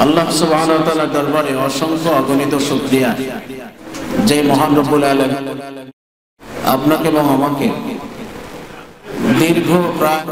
আল্লাহ সুবহানাহু ওয়া তাআলার দরবারে অসংখ্য অগণিত শুকরিয়া যে মহান রব্বুল আলামিন আপনাকে এবং আমাকে দীর্ঘ প্রায়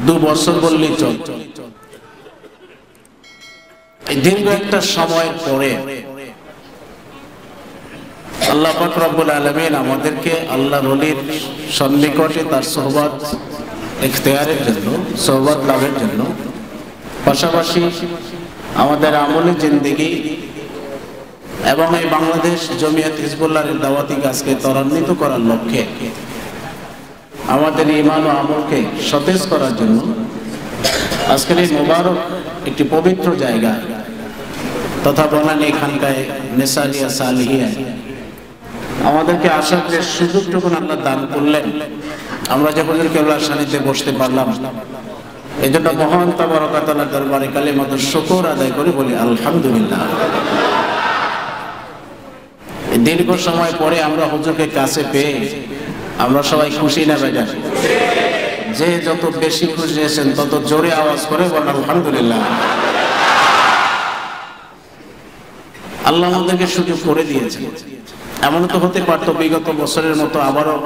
2 বছর বললেই চলে, এই দীর্ঘ একটা সময় পরে আল্লাহ পাক রব্বুল আলামিন আমাদেরকে আল্লাহর ওলির সন্নিকটে তার সোহবত ইখতিয়ারের জন্য, সোহবত লাভের জন্য, পাশাপাশি আমাদের আমলে জিন্দেগি এবং এই বাংলাদেশ জমিয়ত হিজবুল্লাহর দাওয়াতি কাজকে ত্বরান্বিত করার লক্ষ্যে আমাদের ঈমান ও আমলকে সতেজ করার জন্য আজকের এই মোবারক একটি পবিত্র জায়গা তথা বনানী এখানকায় নেসারিয়া সালিহিয়া আমাদেরকে আসার যে সুযোগটুকু আল্লাহ দান করলেন, আমরা যে হুজুর কেবলার সান্নিধ্যে বসতে পারলাম, এই জন্য মহান তাবারক তাআলার দরবারে কালিমাতুশ শুকর আদায় করে বলি আলহামদুলিল্লাহ। দীর্ঘ সময় পরে আমরা হুজুরকে কাছে পেয়ে আমরা সবাই খুশি না বেজার? যে যত বেশি খুশি হয়েছেন তত জোরে আওয়াজ করে বলেন আলহামদুলিল্লাহ। আল্লাহ আমাদেরকে সুযোগ করে দিয়েছে। এমন তো হতে পারতো বিগত বছরের মতো আবারও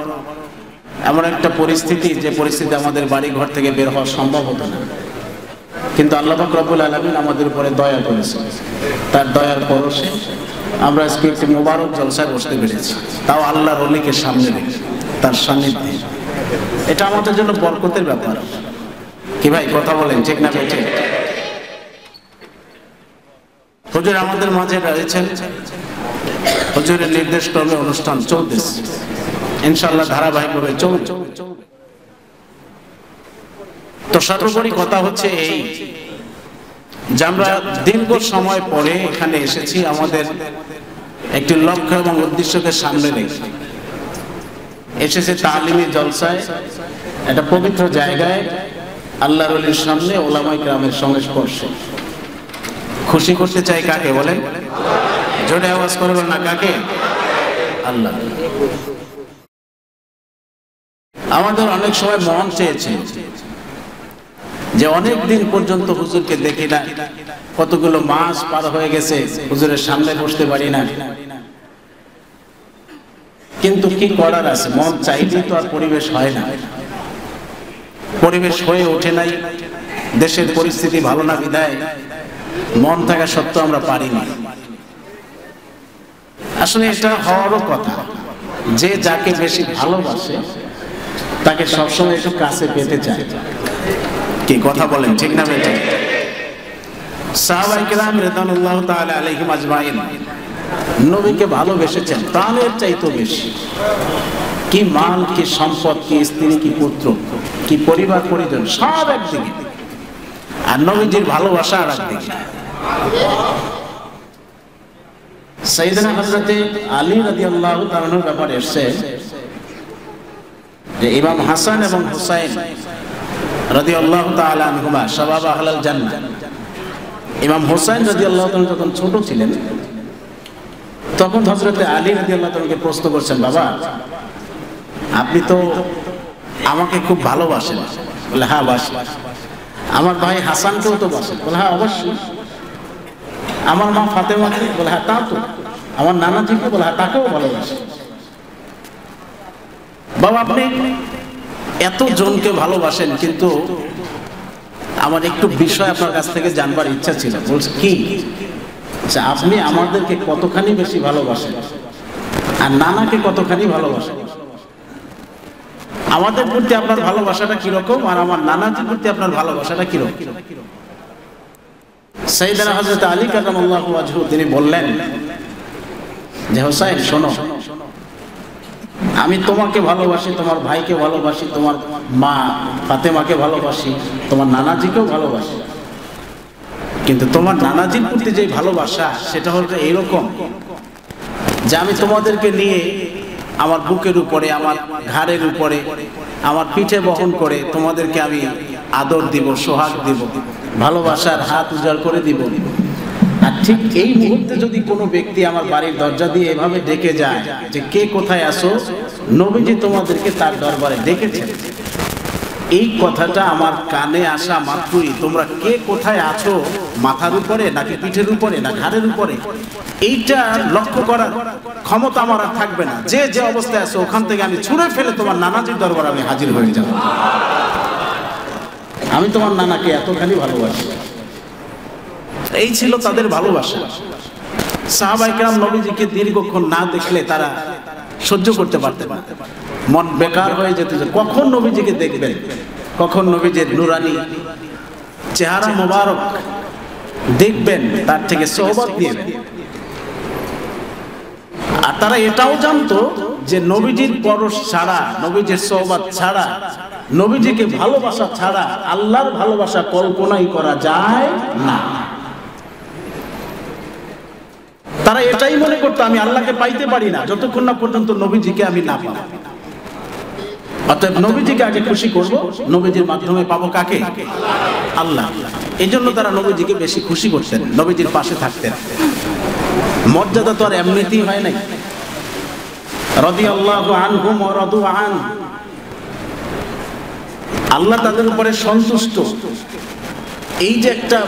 এমন একটা পরিস্থিতি, যে পরিস্থিতি আমাদের বাড়ি ঘর থেকে বের হওয়া সম্ভব হতো না, কিন্তু আল্লাহ পাক রব্বুল আলামিন আমাদের উপরে দয়া করেছে। তার দয়ার পরশে আমরা আজকে একটি মোবারক জলসায় বসতে পেরেছি, তাও আল্লাহর ওলিকে সামনে রেখে, তার সান্নিধ্যে। এটা আমাদের জন্য বরকতের ব্যাপার। কি ভাই কথা বলেন, ঠিক না বেঠে? হুজুর আমাদের মাঝে রয়েছেন, হুজুরের নির্দেশ ক্রমে অনুষ্ঠান চলতেছে, ইনশাআল্লাহ ধারাবাহিকভাবে চলবে। তো সর্বোপরি কথা হচ্ছে এই যে আমরা দীর্ঘ সময় পরে এখানে এসেছি আমাদের একটি লক্ষ্য এবং উদ্দেশ্যকে সামনে রেখে এসেছে তালিমি জলসায়, একটা পবিত্র জায়গায় আল্লাহর ওলির সামনে ওলামায়ে কেরামের সংস্পর্শে খুশি করতে চাই কাকে বলেন? জোরে আওয়াজ করে বলেন না কাকে? আল্লাহ। আমাদের অনেক সময় মন চেয়েছে যে অনেক দিন পর্যন্ত হুজুরকে দেখি না, কতগুলো মাস পার হয়ে গেছে হুজুরের সামনে বসতে পারি না, কিন্তু কি করার আছে, মন চাইলে তো আর পরিবেশ হয় না, পরিবেশ হয়ে ওঠে নাই, দেশের পরিস্থিতি ভালো না বিধায় মন থাকা সত্ত্বেও আমরা পারি না। আসলে এটা হওয়ারও কথা, যে যাকে বেশি ভালোবাসে তাকে সবসময় একটু কাছে পেতে চায়। কি কথা বলেন, ঠিক না বেঠিক? সাহাবায়ে কেরাম রাদিয়াল্লাহু তাআলা আলাইহিম আজমাইন নবীকে ভালোবেসেছেন প্রাণের চাইতে বেশি। কি মাল, কি সম্পদ, কি স্ত্রী, কি পুত্র, কি পরিবার পরিজন, সব একদিকে, আর নবীজির ভালোবাসা আর একদিকে। সাইয়েদনা হযরতে আলী রাদিয়াল্লাহু তাআলার ব্যাপারে এসেছে যে ইমাম হাসান এবং হুসাইন রাদিয়াল্লাহু তাআলা আনহুমা শাবাব আহলাল জান্নাহ। ইমাম হুসাইন রাদিয়াল্লাহু তাআলা যখন ছোট ছিলেন তখন হযরতে আলী রাদিয়াল্লাহু তাআলাকে প্রশ্ন করছেন, বাবা আপনি তো আমাকে খুব ভালোবাসেন? বলে হ্যাঁ বাসি। আমার ভাই হাসানকেও তো বাসেন? বলে হ্যাঁ অবশ্যই। আমার মা ফাতেমাকে? বলে হ্যাঁ তা তো। আমার নানাজিকে? বলে হ্যাঁ তাকেও ভালোবাসে। বাবা আপনি এত জনকে ভালোবাসেন, কিন্তু আমার একটু বিষয় আপনার কাছ থেকে জানবার ইচ্ছা ছিল। বলছে কি? আপনি আমাদেরকে কতখানি বেশি ভালোবাসেন আর নানাকে কতখানি ভালোবাসেন? আমাদের প্রতি আপনার ভালোবাসাটা কিরকম আর আমার নানাজির প্রতি আপনার ভালোবাসাটা কিরকম? সাইয়েদনা হযরত আলী কারামাল্লাহু ওয়াজহু তিনি বললেন যে হুসাইন শোনো, আমি তোমাকে ভালোবাসি, তোমার ভাইকে ভালোবাসি, তোমার মা ফাতেমাকে ভালোবাসি, তোমার নানাজিকেও ভালোবাসি, কিন্তু তোমার নানাজির প্রতি যে ভালোবাসা সেটা হলো এইরকম যে আমি তোমাদেরকে নিয়ে আমার বুকের উপরে, আমার ঘাড়ের উপরে, আমার পিঠে বহন করে তোমাদেরকে আমি আদর দিব, সোহাগ দিব, ভালোবাসার হাত উজাড় করে দিব। আর ঠিক এই মুহূর্তে যদি কোনো ব্যক্তি আমার বাড়ির দরজা দিয়ে এভাবে ডেকে যায় যে কে কোথায় আসো, নবীজি তোমাদেরকে তার দরবারে ডেকেছেন, এই কথাটা আমার কানে আসা মাত্রই তোমরা কে কোথায় আছো, মাথার উপরে নাকি পিঠের উপরে না ঘাড়ের উপরে, এইটা লক্ষ্য করার ক্ষমতা আমার আর থাকবে না। যে যে অবস্থায় আছো ওখান থেকে আমি ছুঁড়ে ফেলে তোমার নানাজির দরবারে আমি হাজির হয়ে যাব। আমি তোমার নানাকে এতখানি ভালোবাসি। এই ছিল তাদের ভালোবাসা। সাহাবায়ে কেরাম নবীজিকে দীর্ঘক্ষণ না দেখলে তারা সহ্য করতে পারতেন না, মন বেকার হয়ে যেত যে কখন নবীজিকে দেখবেন, কখন নবীজির নুরানি চেহারা মোবারক দেখবেন, তার থেকে সোহবত নিবেন। আর তারা এটাও জানতো যে নবীজির পরশ ছাড়া, নবীজির সোহবত ছাড়া, নবীজিকে ভালোবাসা ছাড়া আল্লাহর ভালোবাসা কল্পনাই করা যায় না। তারা এটাই মনে করতো আমি আল্লাহকে পাইতে পারি না যতক্ষণ না পর্যন্ত নবীজিকে আমি না পাবো। অতএব নবীজিকে আগে খুশি করব, নবীজির মাধ্যমে পাবো কাকে? আল্লাহ। এই জন্য তারা নবীজিকে বেশি খুশি করতেন, নবীজির পাশে থাকতেন। মর্যাদা তো আর এমনিতেই হয় নাই। রাদিয়াল্লাহু আনহুম ওয়া রাদু আন, আল্লাহ তাদের উপরে সন্তুষ্ট। এই যে একটা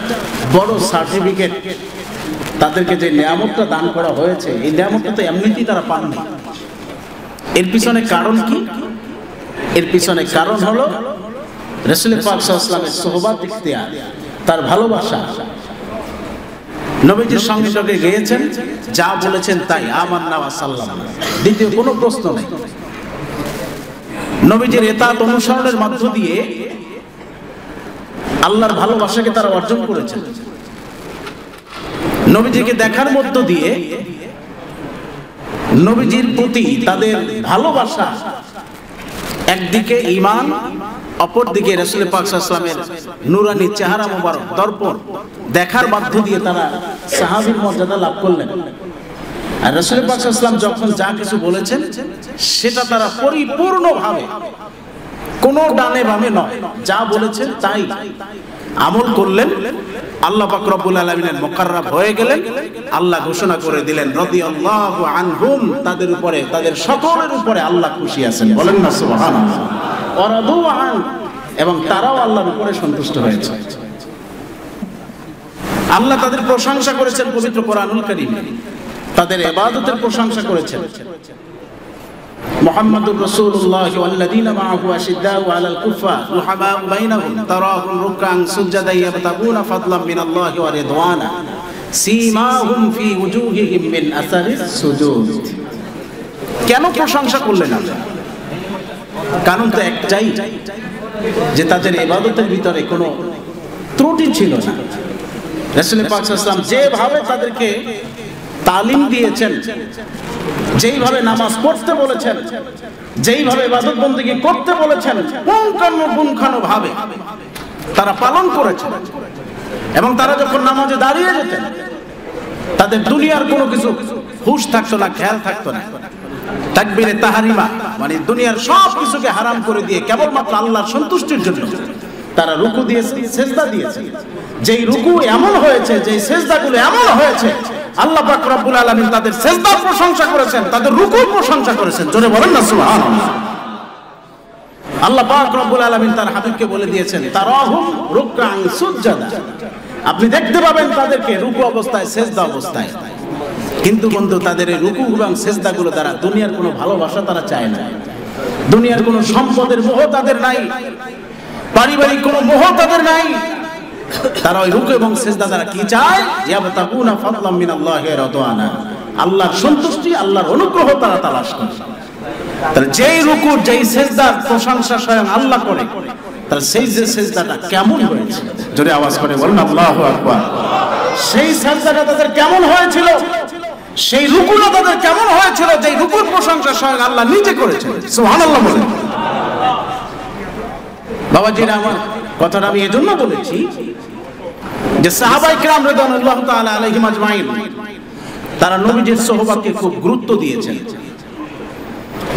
বড় সার্টিফিকেট, তাদেরকে যে নিয়ামতটা দান করা হয়েছে, এই নিয়ামতটা তো এমনিতেই তারা পাননি। এর পিছনে কারণ কি? এর পিছনে কারণ হলো রাসূল পাক সাল্লাল্লাহু আলাইহি ওয়াসাল্লামের সোহবত ইখতিয়ার, তার ভালোবাসা। নবীজির সঙ্গে সঙ্গে গিয়েছেন, যা বলেছেন তাই, আমান্না ওয়া সাল্লামনা, দ্বিতীয় কোনো প্রশ্ন নেই। নবীজির ইতাআত অনুসরণের মধ্য দিয়ে আল্লাহর ভালোবাসাকে তারা অর্জন করেছেন। নবীজিকে দেখার মধ্য দিয়ে নবীজির প্রতি তাদের ভালোবাসা, একদিকে ঈমান, অপরদিকে রাসূল পাক সাল্লাল্লাহু আলাইহি ওয়াসাল্লামের নূরানী চেহারা মোবারক দর্পণ দেখার মধ্য দিয়ে তারা সাহাবীর মর্যাদা লাভ করলেন। আর রাসূল পাক সাল্লাল্লাহু আলাইহি ওয়াসাল্লাম যখন যা কিছু বলেছেন সেটা তারা পরিপূর্ণভাবে, কোনো ডানে বামে নয়, যা বলেছেন তাই আমল করলেন। আল্লাহ পাক রব্বুল আলামিনের মুকাররাব হয়ে গেলেন। আল্লাহ ঘোষণা করে দিলেন রাদিয়াল্লাহু আনহুম, তাদের উপরে, তাদের সকলের উপরে আল্লাহ খুশি আছেন। বলেন না সুবহানাল্লাহ। ওয়া রাদু আন, এবং তারাও আল্লাহর উপরে সন্তুষ্ট হয়েছে। আল্লাহ তাদের প্রশংসা করেছেন পবিত্র কোরআনুল কারীমে, তাদের ইবাদতের প্রশংসা করেছেন। মুহাম্মাদুর রাসূলুল্লাহ ওয়াল্লাযীনা মাআহু আশিদ্দাউ আলাল কুফফার রুহামাউ বাইনাহুম তারাহুম রুকআন সুজদান ইয়াবতাগুনা ফাদলাম মিনাল্লাহি ওয়া রিদওয়ানা সীমাহুম ফি ওয়ুজুহিহিম মিন আসারিস সুজুদ। কেন প্রশংসা করলেন আল্লাহ? কারণ তো একটাই, যে তাদের ইবাদতের ভিতরে কোনো ত্রুটি ছিল না। রাসূল পাক সাল্লাল্লাহু আলাইহি ওয়াসাল্লাম যেভাবে তাদেরকে তালিম দিয়েছেন, যেইভাবে নামাজ পড়তে বলেছেন, যেইভাবে ইবাদত বন্দেগী করতে বলেছেন, পুঙ্খানুপুঙ্খানুভাবে তারা পালন করেছেন। এবং তারা যখন নামাজে দাঁড়িয়ে যেতেন, তাদের দুনিয়ার কোনো কিছু হুঁশ থাকতো না, খেয়াল থাকতো না। তাকবীরে তাহরিমা, মানে দুনিয়ার সব কিছুকে হারাম করে দিয়ে কেবলমাত্র আল্লাহর সন্তুষ্টির জন্য তারা রুকু দিয়েছে, সেজদা দিয়েছে। যেই রুকু এমন হয়েছে, যেই সেজদাগুলো এমন হয়েছে, আল্লাহ পাক রব্বুল আলামিন তাদের সেজদার প্রশংসা করেছেন, তাদের রুকুর প্রশংসা করেছেন। জোরে বলেন না সুবহানাল্লাহ। আল্লাহ পাক রব্বুল আলামিন তার হাবিবকে বলে দিয়েছেন তারাহুম রুকআন সুজদা, আপনি দেখতে পাবেন তাদেরকে রুকু অবস্থায়, সেজদা অবস্থায়। কিন্তু বন্ধু, তাদের এই রুকু এবং সেজদাগুলো দ্বারা দুনিয়ার কোনো ভালোবাসা তারা চায় না, দুনিয়ার কোনো সম্পদের মোহ তাদের নাই, পারিবারিক কোনো মোহ তাদের নাই। তারা ওই রুকু এবং সিজদা দ্বারা কি চায়? ইয়াবতাগুনা ফাদলাম মিনাল্লাহি ওয়া রিদওয়ানা, আল্লাহর সন্তুষ্টি, আল্লাহর অনুগ্রহ তারা তালাশ করে। তাহলে যেই রুকু, যেই সিজদার প্রশংসা স্বয়ং আল্লাহ করে, তাহলে সেই যে সিজদাটা কেমন হয়েছে, জোরে আওয়াজ করে বলুন আল্লাহু আকবার। সেই সিজদাটা তাদের কেমন হয়েছিল, সেই রুকুটা তাদের কেমন হয়েছিল, যেই রুকুর প্রশংসা স্বয়ং আল্লাহ নিজে করেছেন। সুবহানাল্লাহ বলেন। বাবাজিরা আমার, কথাটা আমি এজন্য বলেছি যে সাহাবায়ে কেরাম রাদিয়াল্লাহু তাআলা আলাইহিম আজমাইন তারা নবীজির সোহবতকে খুব গুরুত্ব দিয়েছেন।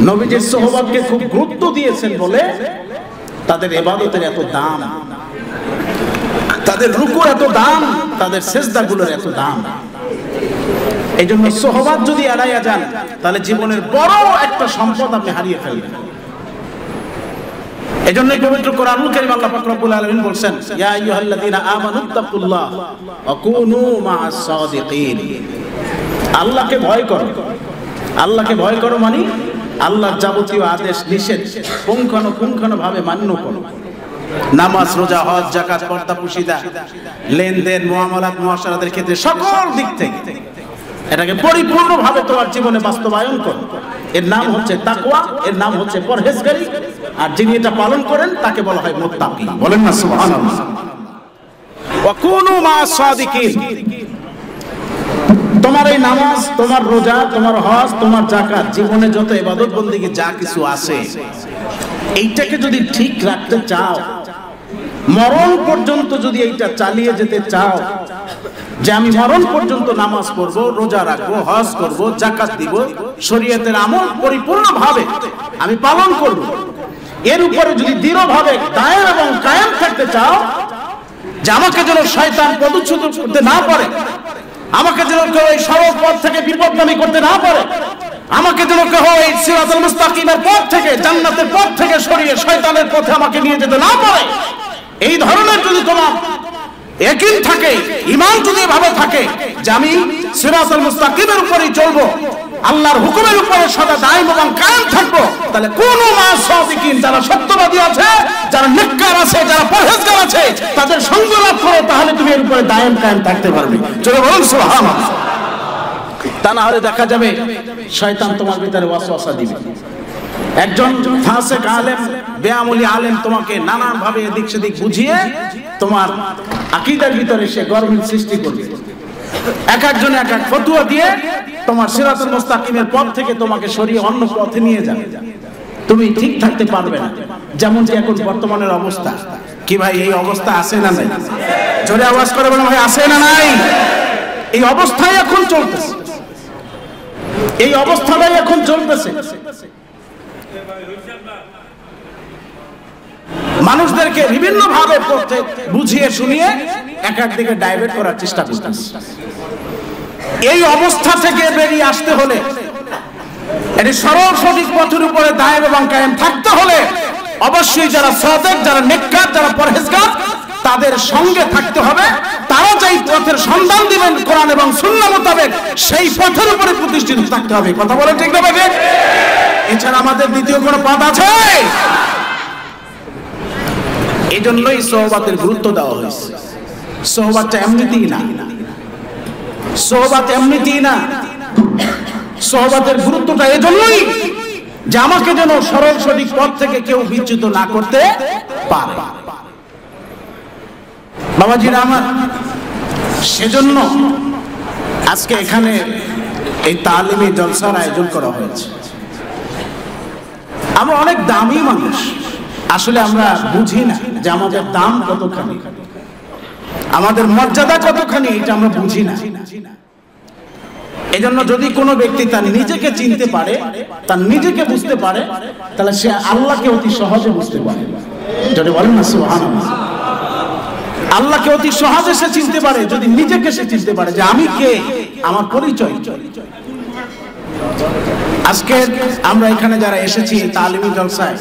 নবীজির সোহবতকে খুব গুরুত্ব দিয়েছেন বলে তাদের ইবাদতের এত দাম, তাদের রুকুর এত দাম, তাদের সিজদাগুলোর এত দাম। এইজন্য সোহবত যদি এড়াইয়া যান, তাহলে জীবনের বড় একটা সম্পদ আপনি হারিয়ে ফেলবেন। এজন্যই পবিত্র কোরআনুল কারীম আল্লাহ পাক রব্বুল আলামিন বলেন, ইয়া আইয়ুহাল্লাযীনা আমানুত্তাকুল্লাহ ওয়া কুনু মা'আস সাদিকিন। আল্লাহকে ভয় করো। আল্লাহকে ভয় করো মানে আল্লাহর যাবতীয় আদেশ নিষেধ পুঙ্খানুপুঙ্খভাবে মান্য করো। নামাজ, রোজা, হজ, যাকাত, পর্দা, পুশিদা, লেনদেন, মুআমালাত, মুআশারাতের ক্ষেত্রে সকল দিক থেকে এটাকে পরিপূর্ণভাবে তোমার জীবনে বাস্তবায়ন করো। এর নাম হচ্ছে তাকওয়া, এর নাম হচ্ছে পরহেজগারি। আর যিনি এটা পালন করেন তাকে বলা হয় মুত্তাকি। বলেন না সুবহানাল্লাহ। ওয়া কুনু মা'আস সাদিকিন। তোমার এই নামাজ, তোমার রোজা, তোমার হজ, তোমার যাকাত, জীবনে যত ইবাদত বন্দেগী যা কিছু আছে, এইটাকে যদি ঠিক রাখতে চাও, মরণ পর্যন্ত যদি এইটা চালিয়ে যেতে চাও, যে আমি মরণ পর্যন্ত নামাজ পড়বো, রোজা রাখবো, হজ করব, যাকাত দিব, শরীয়তের আমল পরিপূর্ণভাবে আমি পালন করব, এর উপরে যদি দৃঢ়ভাবে দায়ের এবং কায়েম থাকতে চাও, যে আমাকে যেন শয়তান পদচ্যুত করতে না পারে, আমাকে যেন কেউ এই সরল পথ থেকে বিপদগামী করতে না পারে, আমাকে যেন কেউ এই সিরাতুল মুস্তাকিমের পথ থেকে, জান্নাতের পথ থেকে সরিয়ে শয়তানের পথে আমাকে নিয়ে যেতে না পারে, এই ধরনের যদি তোমার ইয়াকিন থাকে, ঈমান যদি ভাবে থাকে যে আমি সিরাতুল মুস্তাকিমের উপরেই চলবো, আল্লাহর হুকুমের উপরে সদা দায়ম এবং কায়েম থাকবো, তাহলে কোন মা'আস সাদিকিন, যারা সত্যবাদী আছে, যারা নেককার আছে, যারা পরহেজগার আছে, তাদের সঙ্গ লাভ করো, তাহলে তুমি এর উপরে দায়ম কায়েম থাকতে পারবে। চলো বলুন সুবহানাল্লাহ। তা না হলে দেখা যাবে শয়তান তোমার ভিতরে ওয়াসওয়াসা দিবে। একজন ফাসিক আলেম, বেআমলি আলেম তোমাকে নানান ভাবে এদিক সেদিক বুঝিয়ে তোমার আকীদার ভিতরে সে গরমিল সৃষ্টি করবে। এক একজন এক এক ফতোয়া দিয়ে তোমার সিরাতুল মুস্তাকিমের পথ থেকে তোমাকে সরিয়ে অন্য পথে নিয়ে যাবে। তুমি ঠিক থাকতে পারবে না। যেমন যে এখন বর্তমানের অবস্থা, কি ভাই এই অবস্থা আছে না নাই? জোরে আওয়াজ করে বলেন ভাই, আছে না নাই? এই অবস্থাই এখন চলতেছে, এই অবস্থাটাই এখন চলতেছে। মানুষদেরকে বিভিন্ন ভাবে বুঝিয়ে শুনিয়ে এক এক দিকে ডাইভার্ট করার চেষ্টা করতেছে। এই অবস্থা থেকে বেরিয়ে আসতে হলে, এটি সরল সঠিক পথের উপরে দায়েম এবং কায়েম থাকতে হলে অবশ্যই যারা সাদিক, যারা নেককার, যারা পরহেজগার, তাদের সঙ্গে থাকতে হবে। তারা যেই পথের সন্ধান দিবেন কোরআন এবং সুন্নাহ মোতাবেক, সেই পথের উপরে প্রতিষ্ঠিত থাকতে হবে। কথা বলেন ঠিক না ভাই? এছাড়া আমাদের দ্বিতীয় কোনো পথ আছে? এই জন্যই সোহবাতের গুরুত্ব দেওয়া হয়েছে। সোহবাতটা এমনিতেই না, সোহবাত এমনিতেই না। সোহবাতের গুরুত্বটা এই জন্যই যে আমাকে যেন সরল সঠিক পথ থেকে কেউ বিচ্যুত না করতে পারে। বাবাজিরা আমার, সেজন্য আজকে এখানে এই তালিমি জলসার আয়োজন করা হয়েছে। আমরা অনেক দামি মানুষ, আসলে আমরা বুঝি না যে আমাদের দাম কতখানি, আমাদের মর্যাদা কতখানি, এটা আমরা বুঝি না। এজন্য যদি কোনো ব্যক্তি তার নিজেকে চিনতে পারে, তার নিজেকে বুঝতে পারে, তাহলে সে আল্লাহকে অতি সহজে বুঝতে পারে। যদি বলেন না সুবহানাল্লাহ। আল্লাহকে অতি সহজে সে চিনতে পারে যদি নিজেকে সে চিনতে পারে যে আমি কে, আমার পরিচয়। আজকে আমরা এখানে যারা এসেছি তালিমি জলসায়,